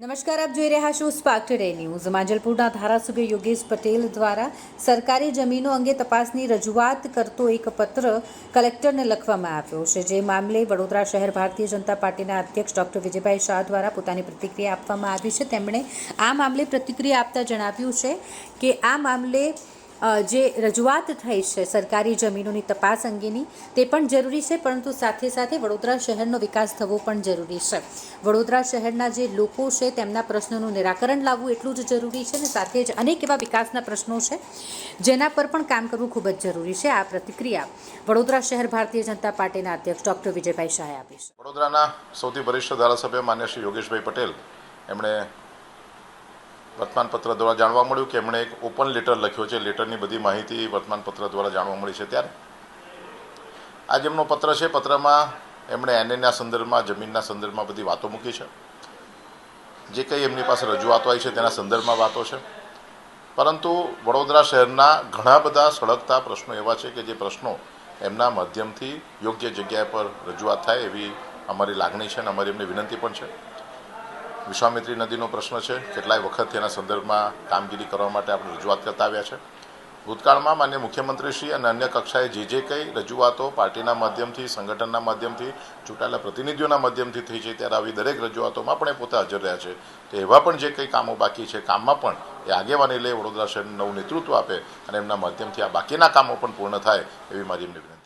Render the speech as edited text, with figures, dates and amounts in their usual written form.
નમસ્કાર, આપ જોઈ રહ્યા છો સ્પાર્ક ટુડે ન્યૂઝ। માંજલપુરના ધારાસભ્ય યોગેશ પટેલ દ્વારા સરકારી જમીનો અંગે તપાસની રજૂઆત કરતો એક પત્ર કલેક્ટરને લખવામાં આવ્યો છે, જે મામલે વડોદરા શહેર ભારતીય જનતા પાર્ટીના અધ્યક્ષ ડૉક્ટર વિજયભાઈ શાહ દ્વારા પોતાની પ્રતિક્રિયા આપવામાં આવી છે। તેમણે આ મામલે પ્રતિક્રિયા આપતા જણાવ્યું છે કે આ મામલે જે રજૂઆત થઈ છે સરકારી જમીનોની તપાસ અંગેની તે પણ જરૂરી છે, પરંતુ સાથે સાથે વડોદરા શહેરનો વિકાસ થવો પણ જરૂરી છે। વડોદરા શહેરના જે લોકો છે તેમના પ્રશ્નોનું નિરાકરણ લાવવું એટલું જ જરૂરી છે, અને સાથે જ અનેક એવા વિકાસના પ્રશ્નો છે જેના પર પણ કામ કરવું ખૂબ જ જરૂરી છે। આ પ્રતિક્રિયા વડોદરા શહેર ભારતીય જનતા પાર્ટીના અધ્યક્ષ ડૉક્ટર વિજયભાઈ શાહે આપી છે। વડોદરાના સૌથી વરિષ્ઠ ધારાસભ્ય માન્ય શ્રી યોગેશભાઈ પટેલ એમણે વર્તમાનપત્ર દ્વારા જાણવા મળ્યું કે એમણે એક ઓપન લેટર લખ્યો છે। લેટરની બધી માહિતી વર્તમાનપત્ર દ્વારા જાણવા મળી છે। ત્યારે આ જેમનો પત્ર છે, પત્રમાં એમણે એનએના સંદર્ભમાં, જમીનના સંદર્ભમાં બધી વાતો મૂકી છે। જે કંઈ એમની પાસે રજૂઆતો આવી છે તેના સંદર્ભમાં વાતો છે, પરંતુ વડોદરા શહેરના ઘણા બધા સળગતા પ્રશ્નો એવા છે કે જે પ્રશ્નો એમના માધ્યમથી યોગ્ય જગ્યાએ પર રજૂઆત થાય એવી અમારી લાગણી છે અને અમારી એમની વિનંતી પણ છે। વિશ્વામિત્રી નદીનો પ્રશ્ન છે, કેટલાય વખત તેના સંદર્ભમાં કામગીરી કરવા માટે આપણે રજૂઆત કરતા આવ્યા છે। ભૂતકાળમાં માન્ય મુખ્યમંત્રીશ્રી અને અન્ય કક્ષાએ જે કંઈ રજૂઆતો પાર્ટીના માધ્યમથી, સંગઠનના માધ્યમથી, ચૂંટાયેલા પ્રતિનિધિઓના માધ્યમથી થઈ છે, ત્યારે આવી દરેક રજૂઆતોમાં પણ એ પોતે હાજર રહ્યા છે। તો એવા પણ જે કંઈ કામો બાકી છે, કામમાં પણ એ આગેવાની લે, વડોદરા શહેરનું નવું નેતૃત્વ આપે અને એમના માધ્યમથી આ બાકીના કામો પણ પૂર્ણ થાય એવી મારી એમની વિનંતી।